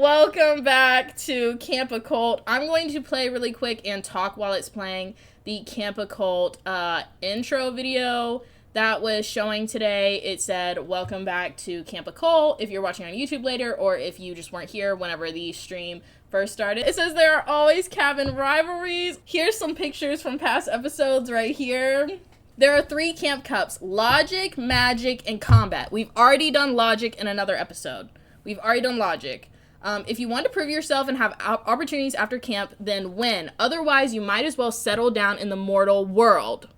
Welcome back to Camp Occult. I'm going to play really quick and talk while it's playing the Camp Occult intro video that was showing today. It said, welcome back to Camp Occult if you're watching on YouTube later, or if you just weren't here whenever the stream first started. It says there are always cabin rivalries. Here's some pictures from past episodes right here. There are 3 camp cups: Logic, Magic, and Combat. We've already done Logic in another episode. We've already done Logic. If you want to prove yourself and have opportunities after camp, then win. Otherwise, you might as well settle down in the mortal world.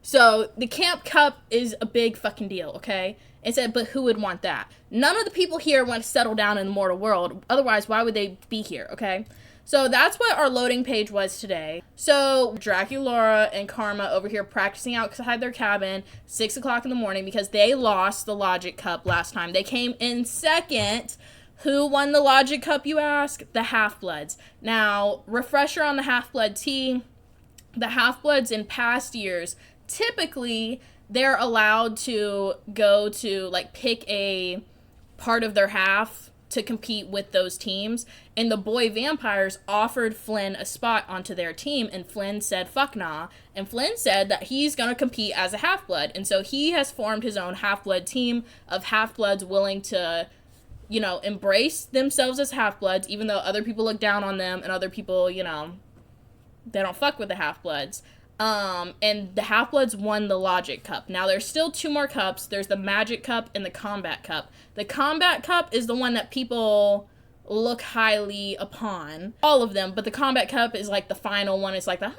So, the camp cup is a big fucking deal, okay? It said, but who would want that? None of the people here want to settle down in the mortal world. Otherwise, why would they be here, okay? So, that's what our loading page was today. So, Draculaura and Karma over here practicing outside their cabin, 6 o'clock in the morning, because they lost the Logic Cup last time. They came in second. Who won the Logic Cup, you ask? The Half-Bloods. Now, refresher on the Half-Blood tea. The Half-Bloods in past years, typically, they're allowed to go to, like, pick a part of their half to compete with those teams. And the boy vampires offered Flynn a spot onto their team, and Flynn said, fuck nah. And Flynn said that he's going to compete as a Half-Blood. And so he has formed his own Half-Blood team of Half-Bloods willing to, you know, embrace themselves as Half-Bloods, even though other people look down on them and other people, you know, they don't fuck with the Half-Bloods. And the Half-Bloods won the Logic Cup. Now, there's still 2 more cups. There's the Magic Cup and the Combat Cup. The Combat Cup is the one that people look highly upon. All of them, but the Combat Cup is like the final one. It's like the,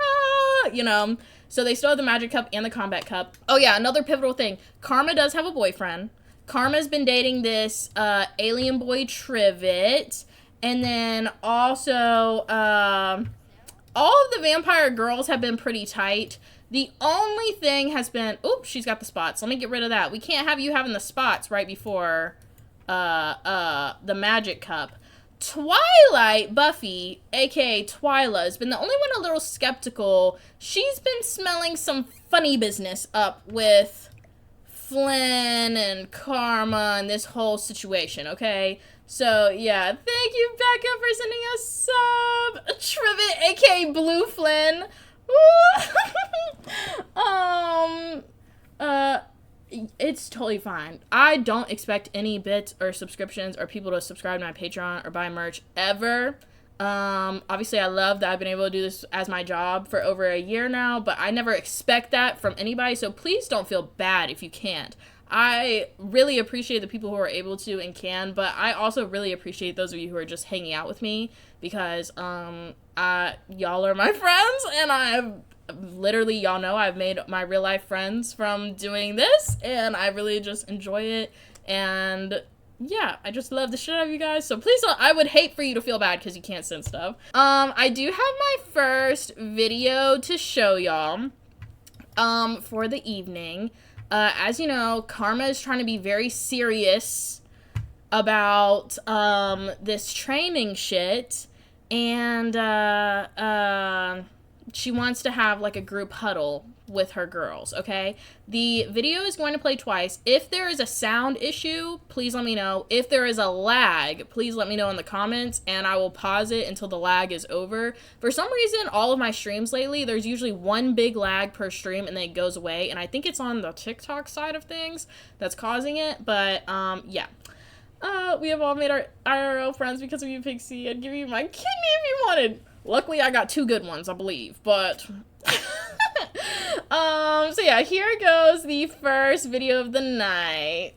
you know. So they still have the Magic Cup and the Combat Cup. Oh yeah, another pivotal thing. Karma does have a boyfriend. Karma's been dating this alien boy Trivet, and then also all of the vampire girls have been pretty tight. The only thing has been, oops, she's got the spots. Let me get rid of that. We can't have you having the spots right before the Magic Cup. Twilight, Buffy, aka Twyla, has been the only one a little skeptical. She's been smelling some funny business up with Flynn and Karma and this whole situation, okay? So, yeah, thank you, Becca, for sending us sub. Trivet, aka Blue Flynn. It's totally fine. I don't expect any bits or subscriptions or people to subscribe to my Patreon or buy merch ever. Obviously I love that I've been able to do this as my job for over a year now, but I never expect that from anybody, so please don't feel bad if you can't. I really appreciate the people who are able to and can, but I also really appreciate those of you who are just hanging out with me, because, y'all are my friends, and I've literally, y'all know I've made my real life friends from doing this, and I really just enjoy it, and yeah, I just love the shit out of you guys, so please don't, I would hate for you to feel bad because you can't send stuff. I do have my first video to show y'all, for the evening. As you know, Karma is trying to be very serious about, this training shit, and, she wants to have, like, a group huddle with her girls, okay? The video is going to play twice. If there is a sound issue, please let me know. If there is a lag, please let me know in the comments, and I will pause it until the lag is over. For some reason, all of my streams lately, there's usually one big lag per stream, and then it goes away, and I think it's on the TikTok side of things that's causing it, but, yeah. We have all made our IRL friends because of you, Pixie. I'd give you my kidney if you wanted. Luckily, I got 2 good ones, I believe, but so yeah, here goes the first video of the night.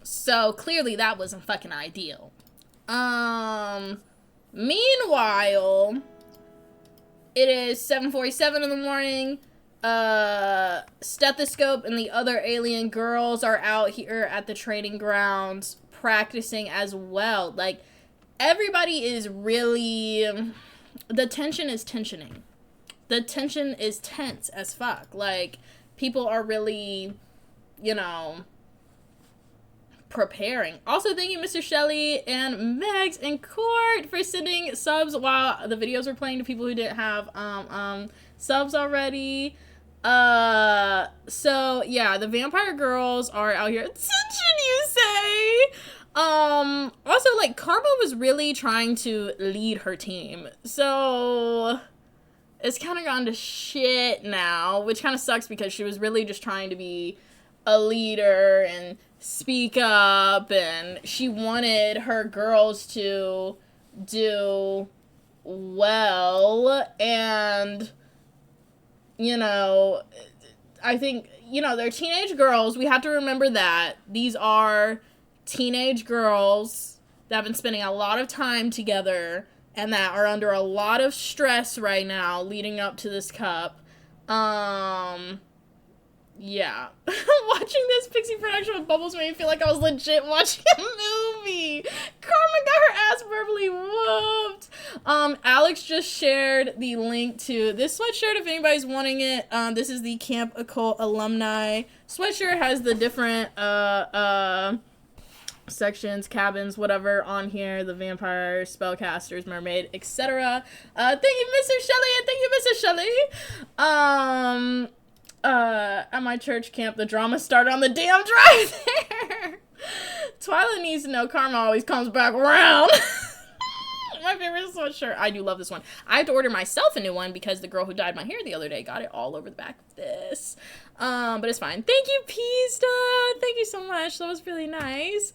So clearly that wasn't fucking ideal. Meanwhile, it is 7:47 in the morning. Stethoscope and the other alien girls are out here at the training grounds practicing as well. Like, everybody is really, the tension is tensioning. The tension is tense as fuck. Like, people are really, you know, preparing. Also, thank you, Mr. Shelley and Megs and Court for sending subs while the videos were playing to people who didn't have subs already. So yeah, the vampire girls are out here. Attention, you say? Also, like, Karma was really trying to lead her team, so it's kind of gone to shit now, which kind of sucks because she was really just trying to be a leader and speak up, and she wanted her girls to do well, and, you know, I think, you know, they're teenage girls. We have to remember that. These are teenage girls that have been spending a lot of time together and that are under a lot of stress right now leading up to this cup. Yeah. Watching this Pixie production with Bubbles made me feel like I was legit watching a movie. Carmen got her ass verbally whooped. Alex just shared the link to this sweatshirt if anybody's wanting it. This is the Camp Occult alumni sweatshirt. Has the different sections, cabins, whatever on here, the vampire, spellcasters, mermaid, etc. Thank you, Mr. Shelley, and thank you, Mr. Shelley. At my church camp, the drama started on the damn drive there. Twyla needs to know Karma always comes back around. My favorite sweatshirt. I do love this one. I have to order myself a new one because the girl who dyed my hair the other day got it all over the back of this. But it's fine. Thank you, Pista. Thank you so much. That was really nice.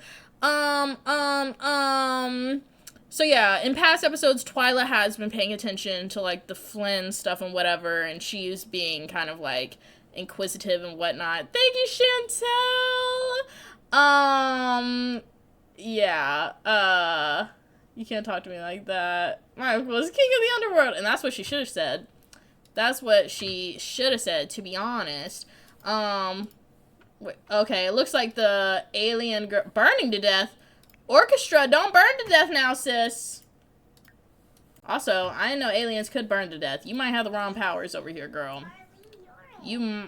So yeah, in past episodes, Twyla has been paying attention to, like, the Flynn stuff and whatever, and she's being kind of, like, inquisitive and whatnot. Thank you, Chantel! Yeah, you can't talk to me like that. My uncle is king of the underworld, and that's what she should have said. That's what she should have said, to be honest. Wait, okay, it looks like the alien girl burning to death. Orchestra, don't burn to death now, sis. Also, I didn't know aliens could burn to death. You might have the wrong powers over here, girl.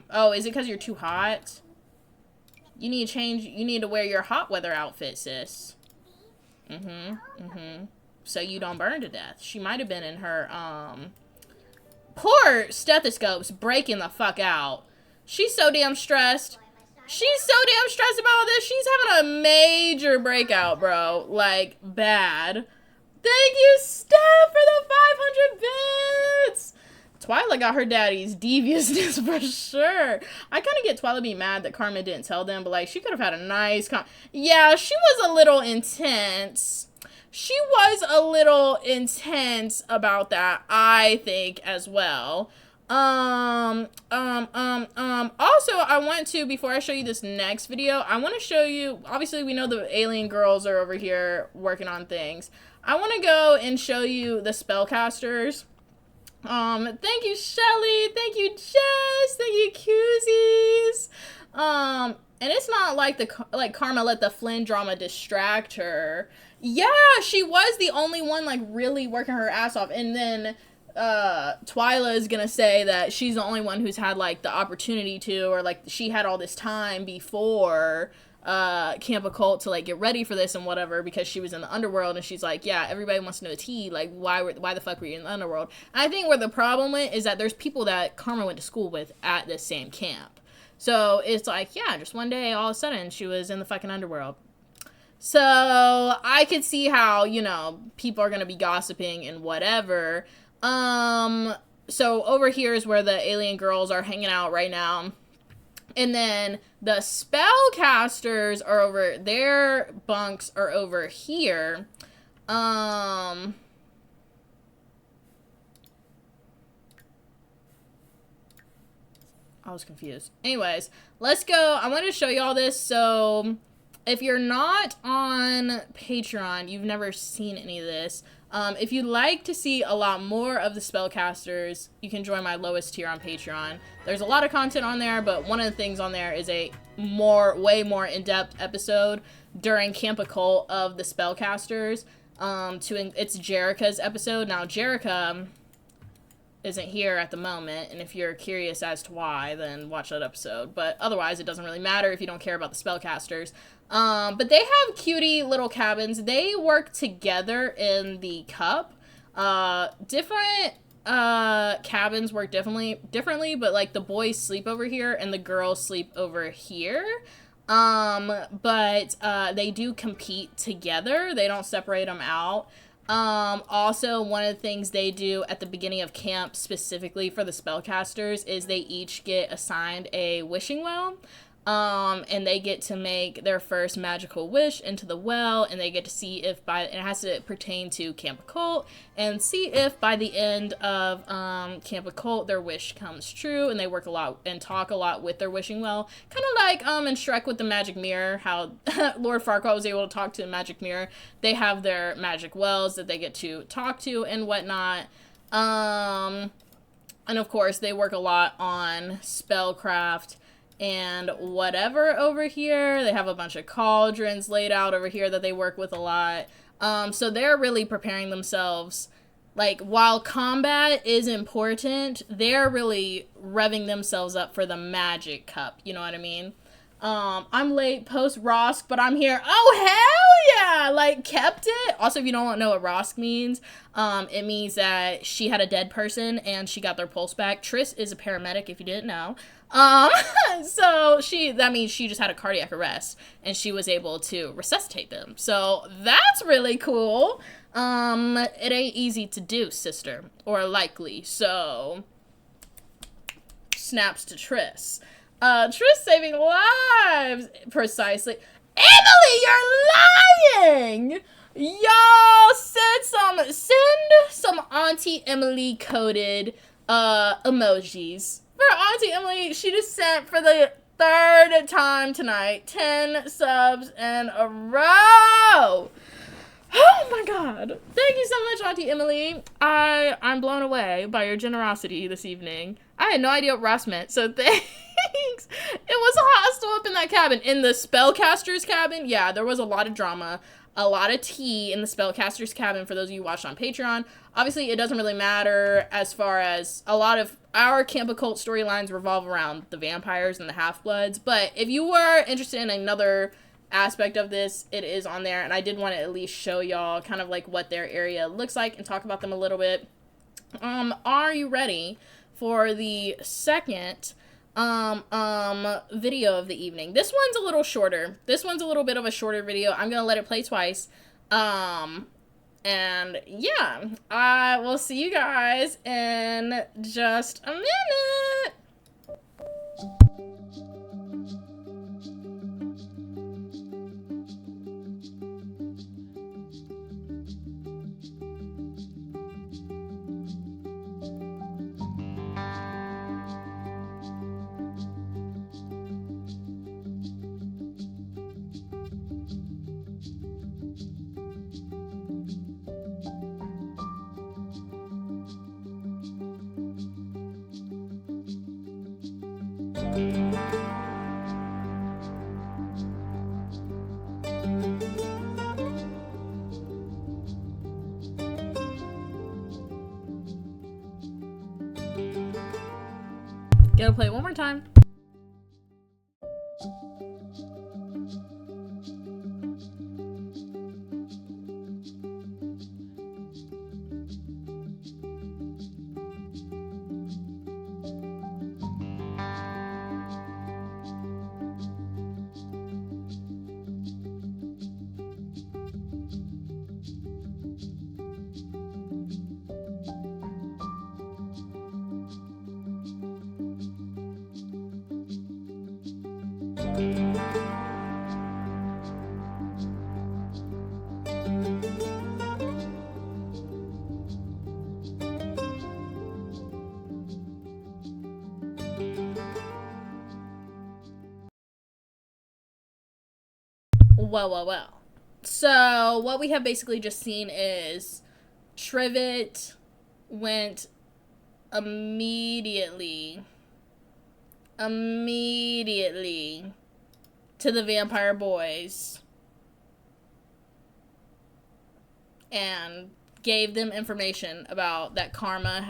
Oh, is it because you're too hot? You need to change, you need to wear your hot weather outfit, sis. So you don't burn to death. She might have been in her, poor stethoscope's breaking the fuck out. She's so damn stressed. She's so damn stressed about this. She's having a major breakout, bro. Like, bad. Thank you, Steph, for the 500 bits. Twyla got her daddy's deviousness for sure. I kind of get Twyla being mad that Karma didn't tell them, but, like, she could have had a nice yeah, she was a little intense. She was a little intense about that, I think, as well. Also, I want to, before I show you this next video, I want to show you, obviously we know the alien girls are over here working on things. I want to go and show you the spellcasters. Thank you, Shelly. Thank you, Jess. Thank you, Koozies. And it's not like Karma let the Flynn drama distract her. Yeah, she was the only one, like, really working her ass off. And then Twyla is gonna say that she's the only one who's had, like, the opportunity to, or, like, she had all this time before Camp Occult to, like, get ready for this and whatever, because she was in the underworld. And she's like, yeah, everybody wants to know tea, like, why the fuck were you in the underworld? And I think where the problem went is that there's people that Karma went to school with at this same camp. So it's like, yeah, just one day, all of a sudden, she was in the fucking underworld. So I could see how, you know, people are going to be gossiping and whatever. So over here is where the alien girls are hanging out right now. And then the spellcasters are over, their bunks are over here. I was confused. Anyways, let's go. I wanted to show you all this. So if you're not on Patreon, you've never seen any of this. If you'd like to see a lot more of the spellcasters, you can join my lowest tier on Patreon. There's a lot of content on there, but one of the things on there is a way more in-depth episode during Camp Occult of the spellcasters. It's Jerica's episode. Now, Jerica isn't here at the moment, and if you're curious as to why, then watch that episode. But otherwise, it doesn't really matter if you don't care about the spellcasters. But they have cutie little cabins. They work together in the cup. Different cabins work differently, but like the boys sleep over here and the girls sleep over here. But they do compete together. They don't separate them out. Also, one of the things they do at the beginning of camp, specifically for the spellcasters, is they each get assigned a wishing well. And they get to make their first magical wish into the well, and they get to see if it has to pertain to Camp Occult, and see if by the end of Camp Occult their wish comes true, and they work a lot and talk a lot with their wishing well. Kind of like in Shrek with the magic mirror, how Lord Farquaad was able to talk to the magic mirror. They have their magic wells that they get to talk to and whatnot. And of course they work a lot on spellcraft and whatever over here. They have a bunch of cauldrons laid out over here that they work with a lot. So they're really preparing themselves. Like, while combat is important, they're really revving themselves up for the magic cup. You know what I mean? I'm late post Rosk, but I'm here. Oh, hell yeah! Like, kept it. Also, if you don't know what Rosk means, it means that she had a dead person and she got their pulse back. Triss is a paramedic, if you didn't know. So that means she just had a cardiac arrest and she was able to resuscitate them. So that's really cool. It ain't easy to do, sister, or likely. So snaps to Triss. Triss saving lives. Precisely. Emily, you're lying! Y'all send some Auntie Emily coded emojis. For Auntie Emily, she just sent for the third time tonight 10 subs in a row. Oh my god. Thank you so much, Auntie Emily. I'm blown away by your generosity this evening. I had no idea what Ross meant, so thanks. It was hostile up in that cabin. In the spellcaster's cabin, yeah, there was a lot of drama, a lot of tea in the spellcaster's cabin for those of you who watched on Patreon. Obviously, it doesn't really matter as far as a lot of our Camp Occult storylines revolve around the vampires and the half-bloods. But if you were interested in another aspect of this, it is on there. And I did want to at least show y'all kind of like what their area looks like and talk about them a little bit. Are you ready for the second video of the evening? This one's a little shorter. This one's a little bit of a shorter video. I'm gonna let it play twice. And yeah, I will see you guys in just a minute. Gotta play it one more time. Well. So what we have basically just seen is Trivet went immediately to the vampire boys and gave them information about that Karma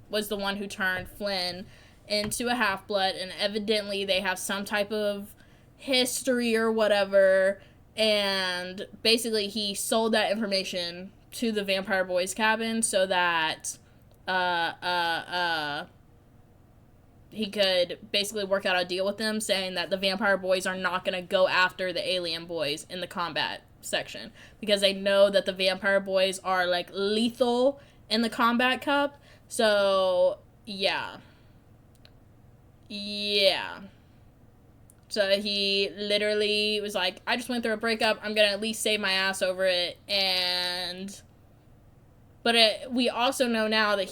was the one who turned Flynn into a half-blood, and evidently they have some type of history or whatever, and basically he sold that information to the vampire boys cabin so that he could basically work out a deal with them, saying that the vampire boys are not going to go after the alien boys in the combat section because they know that the vampire boys are like lethal in the combat cup. So yeah. So he literally was like, I just went through a breakup, I'm gonna at least save my ass over it. We also know now that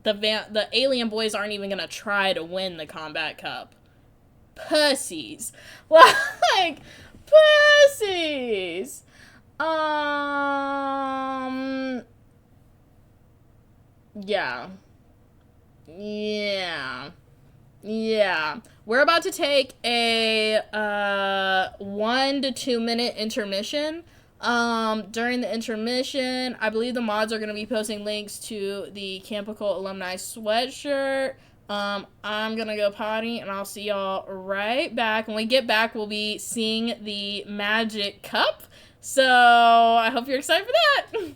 the alien boys aren't even gonna try to win the combat cup. Pussies. Like, pussies. Yeah. We're about to take a 1 to 2 minute intermission. During the intermission, I believe the mods are going to be posting links to the Camp Occult alumni sweatshirt. I'm going to go potty, and I'll see y'all right back. When we get back, we'll be seeing the Magic Cup. So I hope you're excited for that.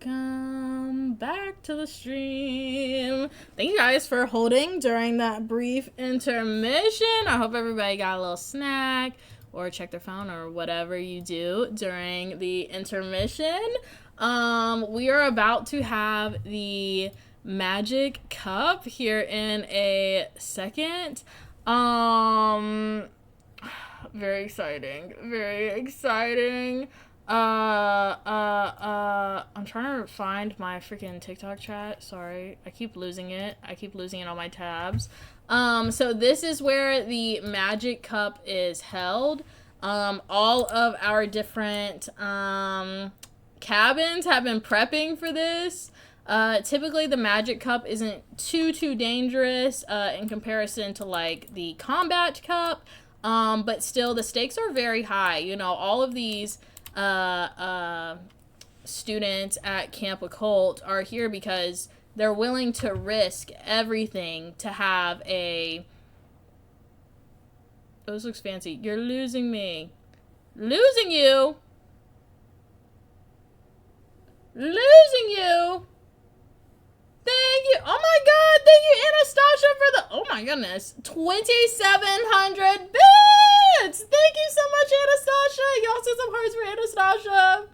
Welcome back to the stream. Thank you guys for holding during that brief intermission. I hope everybody got a little snack or check their phone or whatever you do during the intermission. We are about to have the Magic Cup here in a second. Very exciting. I'm trying to find my freaking TikTok chat. Sorry. I keep losing it. I keep losing it on my tabs. So this is where the magic cup is held. All of our different, cabins have been prepping for this. Typically the magic cup isn't too dangerous, in comparison to, like, the combat cup. But still the stakes are very high. You know, all of these, students at Camp Occult are here because they're willing to risk everything to have a... Oh, this looks fancy. You're losing me. Losing you. Losing you. Thank you. Oh my god. Thank you, Anastasia, for the... Oh my goodness. 2,700 bits. Thank you so much, Anastasia. Y'all send some hearts for Anastasia.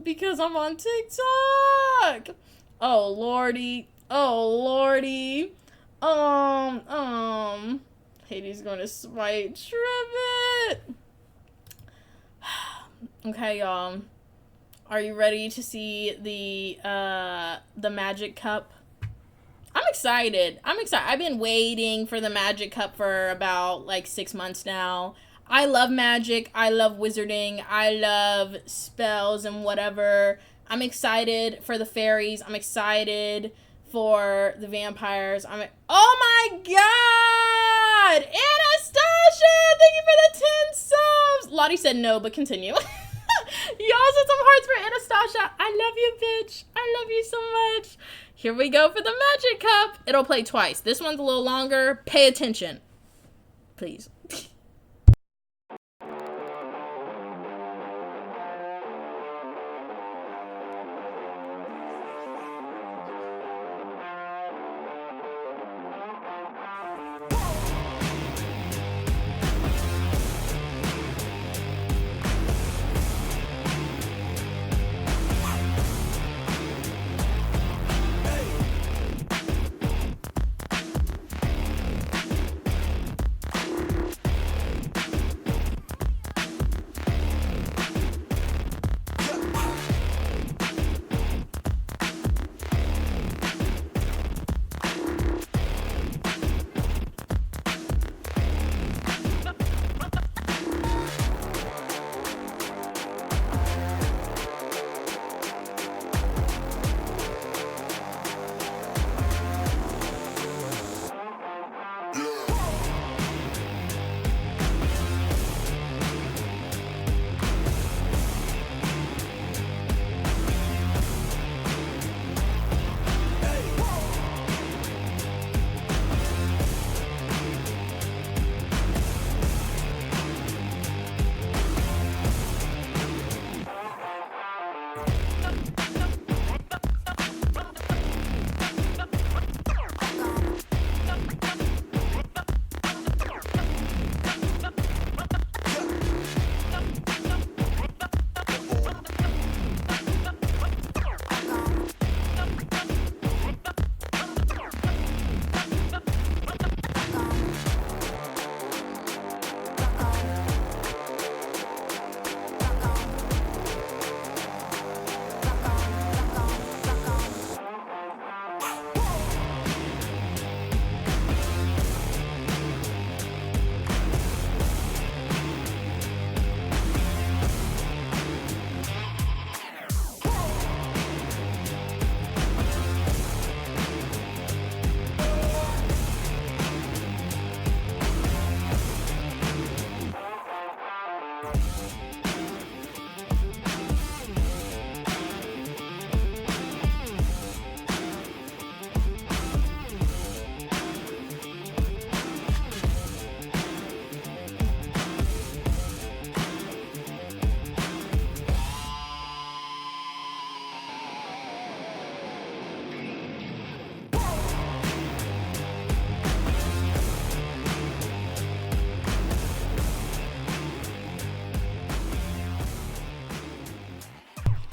Because I'm on TikTok. Oh lordy. Oh lordy. Hades going to smite Trivet. Okay, y'all. Are you ready to see the magic cup? I'm excited. I've been waiting for the magic cup for about like 6 months now. I love magic. I love wizarding. I love spells and whatever. I'm excited for the fairies. I'm excited for the vampires. Oh my god! Anastasia! Thank you for the 10 subs! Lottie said no, but continue. Y'all said some hearts for Anastasia. I love you, bitch. I love you so much. Here we go for the magic cup. It'll play twice. This one's a little longer. Pay attention. Please.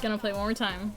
Gonna play one more time.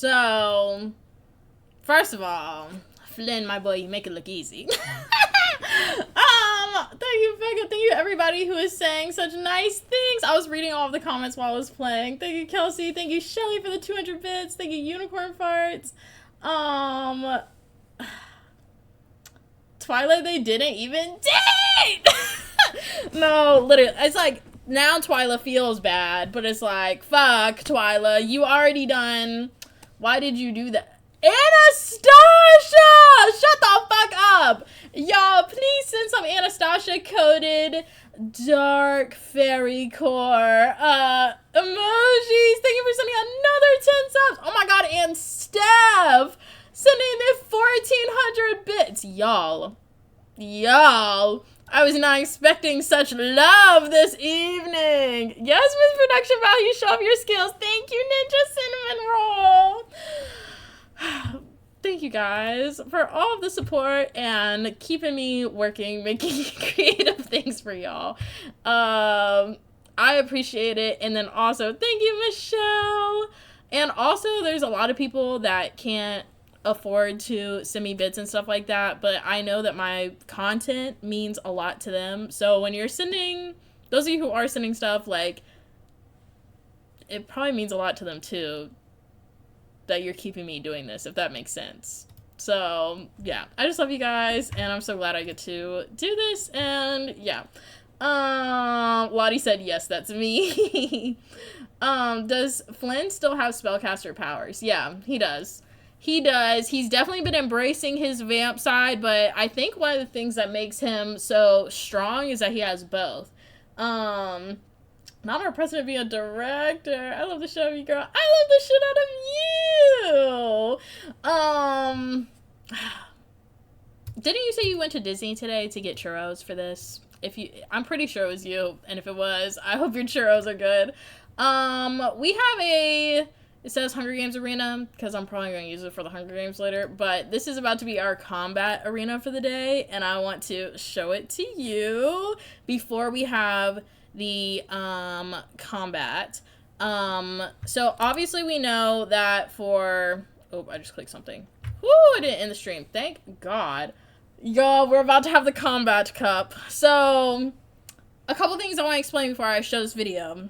So, first of all, Flynn, my boy, you make it look easy. Thank you, Becca. Thank you, everybody who is saying such nice things. I was reading all of the comments while I was playing. Thank you, Kelsey. Thank you, Shelly, for the 200 bits. Thank you, Unicorn Farts. Twilight, they didn't even date! No, literally, it's like, now Twyla feels bad, but it's like, fuck, Twyla, you already done. Why did you do that? Anastasia! Shut the fuck up! Y'all, please send some Anastasia coded dark fairy core emojis. Thank you for sending another 10 subs. Oh my god, and Steph sending the 1400 bits. Y'all, I was not expecting such love this evening. Yes, Miss Production Value, show off your skills. Thank you, Ninja Cinnamon Roll. Thank you guys for all of the support and keeping me working, making creative things for y'all. I appreciate it. And then also, thank you, Michelle. And also, there's a lot of people that can't afford to send me bits and stuff like that, but I know that my content means a lot to them. So when you're sending, those of you who are sending stuff, like, it probably means a lot to them too, that you're keeping me doing this, if that makes sense. So yeah, I just love you guys, and I'm so glad I get to do this. And yeah, Lottie said yes, that's me. Does Flynn still have spellcaster powers? Yeah, he does. He does. He's definitely been embracing his vamp side, but I think one of the things that makes him so strong is that he has both. Not our president being a director. I love the show of you, girl. I love the shit out of you. Didn't you say you went to Disney today to get churros for this? I'm pretty sure it was you, and if it was, I hope your churros are good. We have it says Hunger Games Arena, because I'm probably going to use it for the Hunger Games later, but this is about to be our combat arena for the day, and I want to show it to you before we have the combat. So obviously we know that for, oh, I just clicked something. Woo, I didn't end the stream. Thank God. Y'all, we're about to have the combat cup. So a couple things I want to explain before I show this video.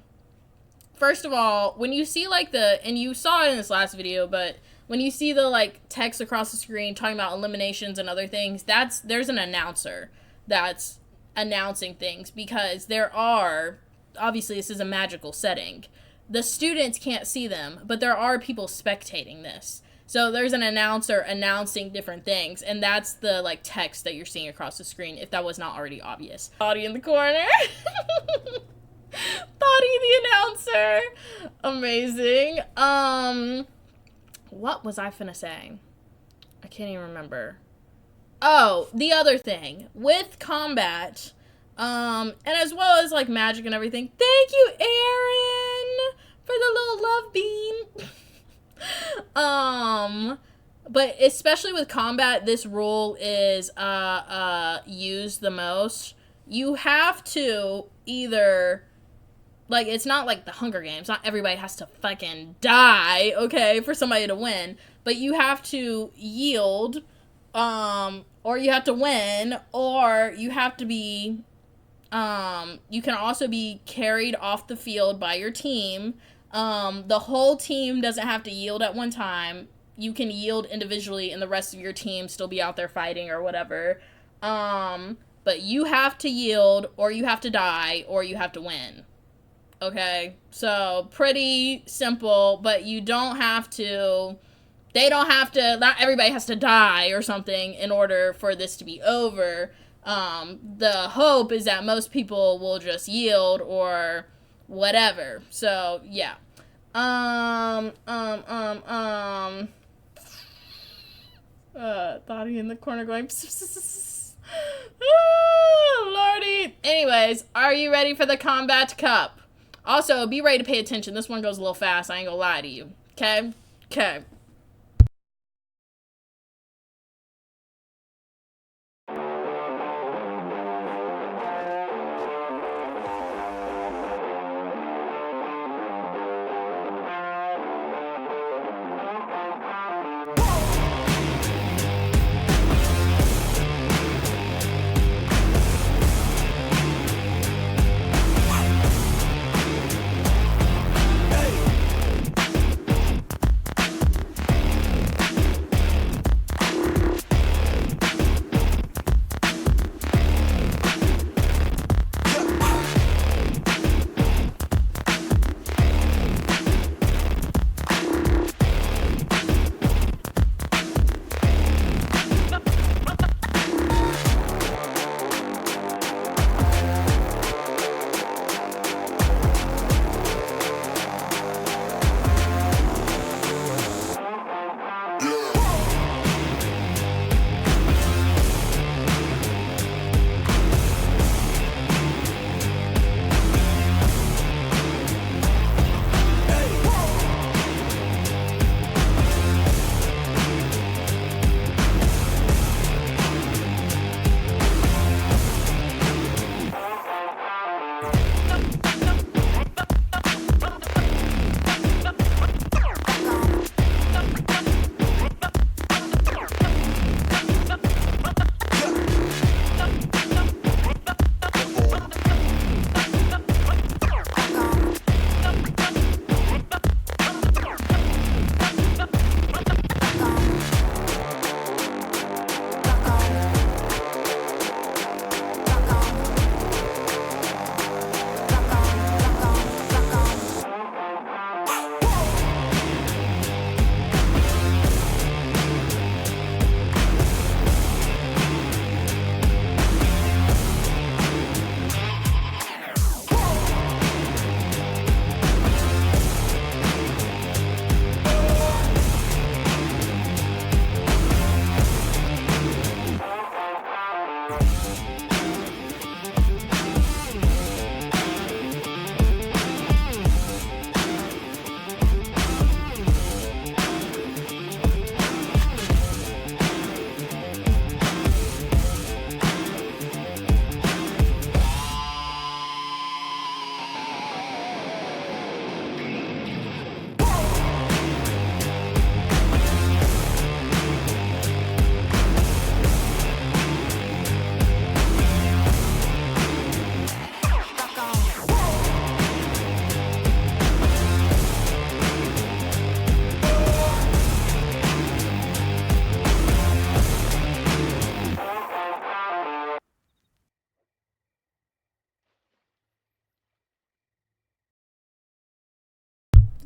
First of all, when you see like and you saw it in this last video, but when you see the like text across the screen talking about eliminations and other things, there's an announcer that's announcing things, because there are, obviously this is a magical setting. The students can't see them, but there are people spectating this. So there's an announcer announcing different things, and that's the like text that you're seeing across the screen, if that was not already obvious. Body in the corner. Body the announcer. Amazing. What was I finna say? I can't even remember. Oh, the other thing with combat, and as well as like magic and everything. Thank you, Aaron, for the little love beam. But especially with combat, this rule is used the most. You have to either, like, it's not like the Hunger Games. Not everybody has to fucking die, okay, for somebody to win. But you have to yield, or you have to win, or you have to be, you can also be carried off the field by your team. The whole team doesn't have to yield at one time. You can yield individually, and the rest of your team still be out there fighting or whatever. But you have to yield, or you have to die, or you have to win. Okay? So, pretty simple, but you don't have to, not everybody has to die or something in order for this to be over. The hope is that most people will just yield or whatever. So, yeah. Thoughty in the corner going, oh, Lordy. Anyways, are you ready for the combat cup? Also, be ready to pay attention. This one goes a little fast. I ain't gonna lie to you. Okay? Okay.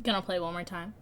Gonna play one more time.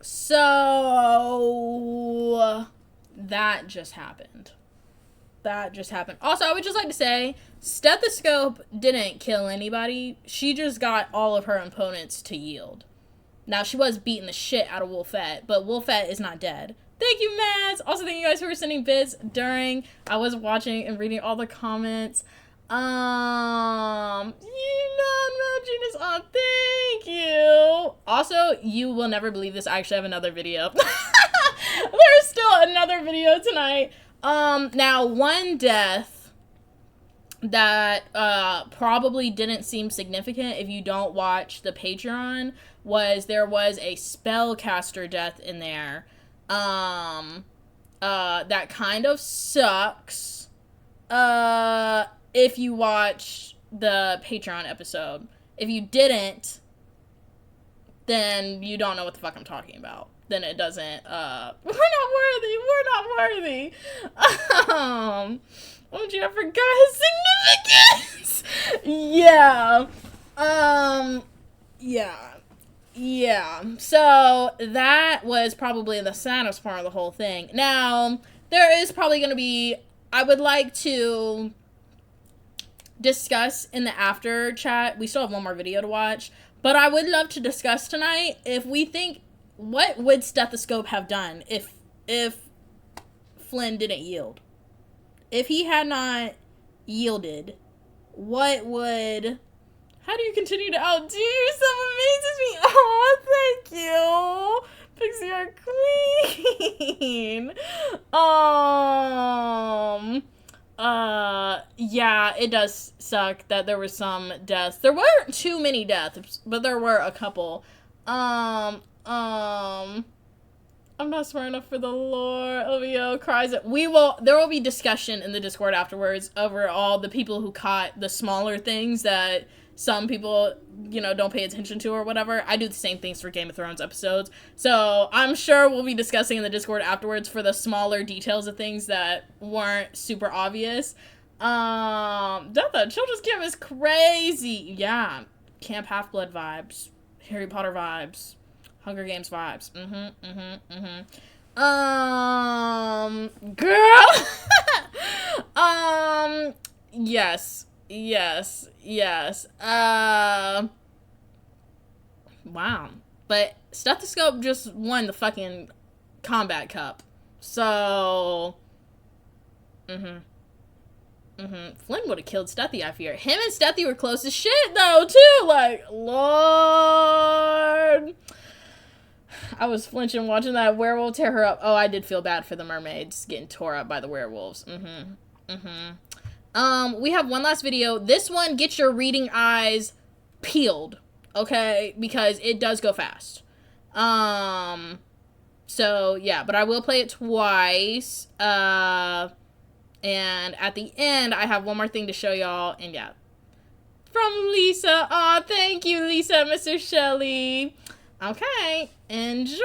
So that just happened. Also, I would just like to say, Stethoscope didn't kill anybody. She just got all of her opponents to yield. Now, she was beating the shit out of Wolfette, but Wolfette is not dead. Thank you, Mads. Also, thank you guys who were sending bits during I was watching and reading all the comments. You not mentioned this. Oh, thank you. Also, you will never believe this. I actually have another video. There's still another video tonight. Now, one death that probably didn't seem significant if you don't watch the Patreon was there was a spellcaster death in there. That kind of sucks. If you watch the Patreon episode. If you didn't, then you don't know what the fuck I'm talking about. Then it doesn't, we're not worthy. Oh gee, I forgot his significance. Yeah. So that was probably the saddest part of the whole thing. Now, there is probably going to be, I would like to discuss in the after chat. We still have one more video to watch, but I would love to discuss tonight if we think, what would Stethoscope have done if Flynn didn't yield? If he had not yielded, how do you continue to outdo yourself? Amazes me. Oh, thank you. Pixie are queen. Yeah, it does suck that there were some deaths. There weren't too many deaths, but there were a couple. I'm not smart enough for the lore. OVO cries. There will be discussion in the Discord afterwards over all the people who caught the smaller things that some people, don't pay attention to or whatever. I do the same things for Game of Thrones episodes. So I'm sure we'll be discussing in the Discord afterwards for the smaller details of things that weren't super obvious. Death at Children's Camp is crazy. Yeah. Camp Half-Blood vibes. Harry Potter vibes. Hunger Games vibes. Girl. Yes. Wow. But Stethoscope just won the fucking Combat Cup. So. Flynn would have killed Steffi, I fear. Him and Steffi were close as shit, though, too. Like, Lord. I was flinching watching that werewolf tear her up. Oh, I did feel bad for the mermaids getting tore up by the werewolves. We have one last video. This one, get your reading eyes peeled, okay? Because it does go fast. So, yeah, but I will play it twice. And at the end, I have one more thing to show y'all. And, yeah. From Lisa. Aw, thank you, Lisa, Mr. Shelley. Okay, enjoy!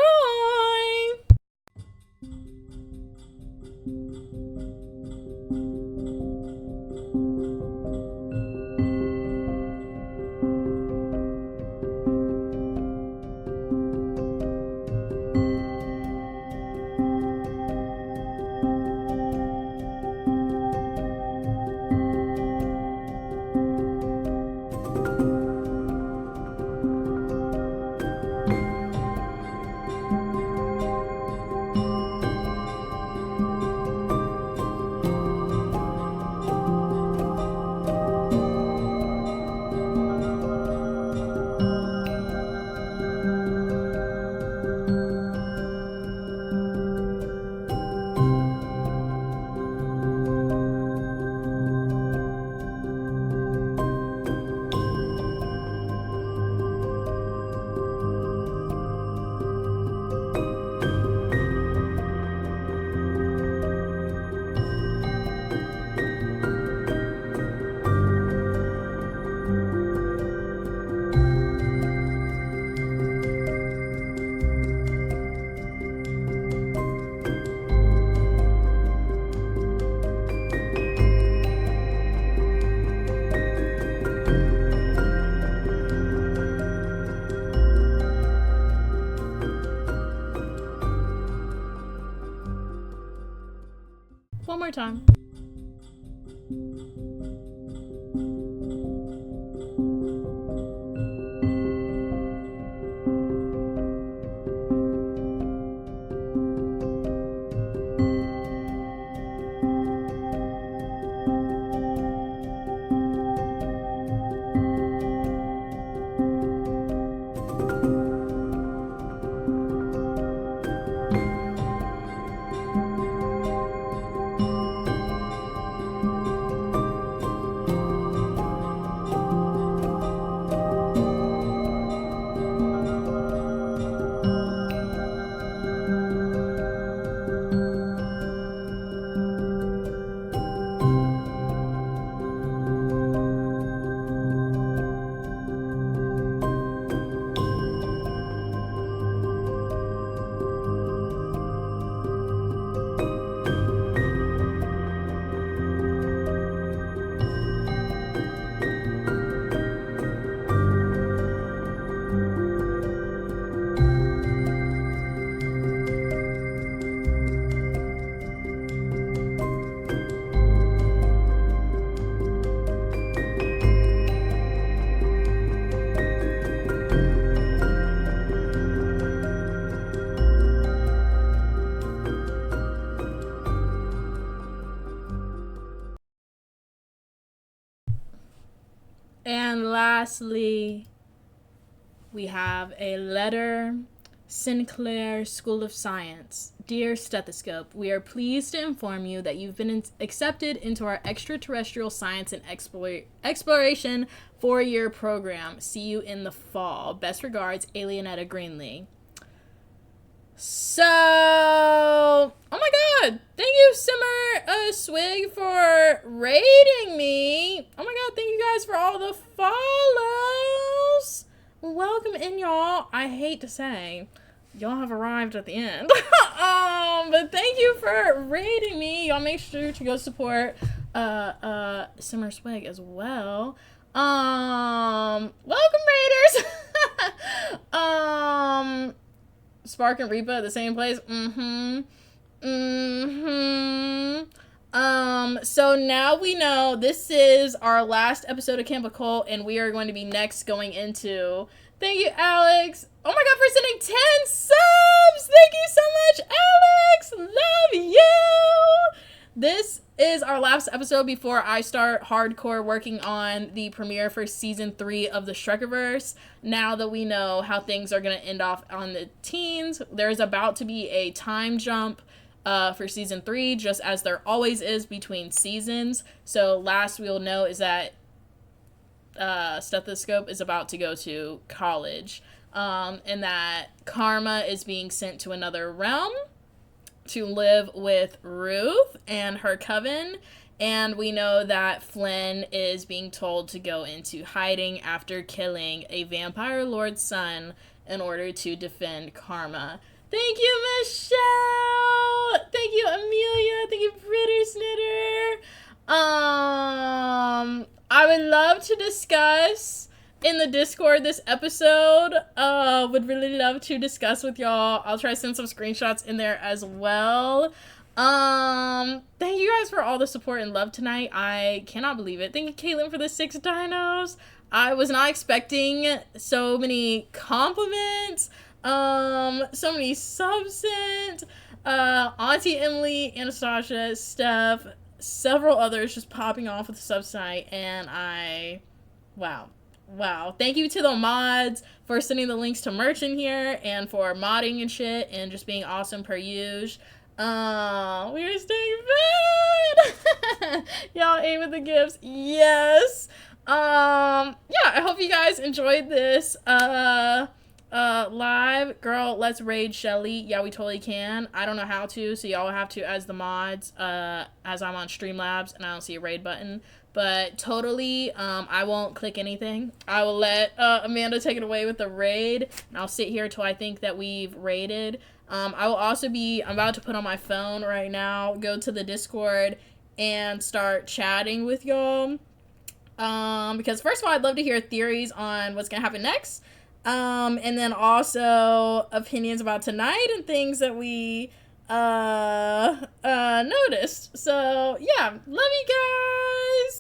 One more time. And lastly, we have a letter Sinclair School of Science. Dear Stethoscope, we are pleased to inform you that you've been accepted into our extraterrestrial science and exploration 4-year program. See you in the fall. Best regards, Alienetta Greenlee. So, oh my god, thank you, Simmer Swig, for rating me. Oh my god, thank you guys for all the follows. Welcome in, y'all. I hate to say, y'all have arrived at the end. But thank you for rating me. Y'all make sure to go support Simmer Swig as well. Welcome, Raiders. Spark and Reaper at the same place. So now we know this is our last episode of Camp Occult, and we are going to be next going into... Thank you, Alex. Oh my god, for sending 10 subs. Thank you so much, Alex. Love you. This is our last episode before I start hardcore working on the premiere for season 3 of the Shrekiverse. Now that we know how things are going to end off on the teens, there's about to be a time jump for season 3, just as there always is between seasons. So last we'll know is that Stethoscope is about to go to college, and that Karma is being sent to another realm to live with Ruth and her coven, and we know that Flynn is being told to go into hiding after killing a vampire lord's son in order to defend Karma. Thank you, Michelle! Thank you, Amelia! Thank you, Britter Snitter! I would love to discuss in the Discord this episode. Would really love to discuss with y'all. I'll try to send some screenshots in there as well. Thank you guys for all the support and love tonight. I cannot believe it. Thank you, Caitlin, for the 6 dinos. I was not expecting so many compliments. So many subs sent. Auntie Emily, Anastasia, Steph, several others just popping off with the subs tonight, and wow. Thank you to the mods for sending the links to merch in here and for modding and shit and just being awesome per usual. We are staying bad. Y'all ate with the gifts. Yes. Yeah, I hope you guys enjoyed this live. Girl, let's raid Shelly. Yeah, we totally can. I don't know how to, so y'all have to as the mods, as I'm on Streamlabs and I don't see a raid button. But totally, I won't click anything. I will let Amanda take it away with the raid, and I'll sit here till I think that we've raided. I will also I'm about to put on my phone right now, go to the Discord, and start chatting with y'all. Because first of all, I'd love to hear theories on what's gonna happen next. And then also opinions about tonight and things that we noticed. So yeah, love you guys.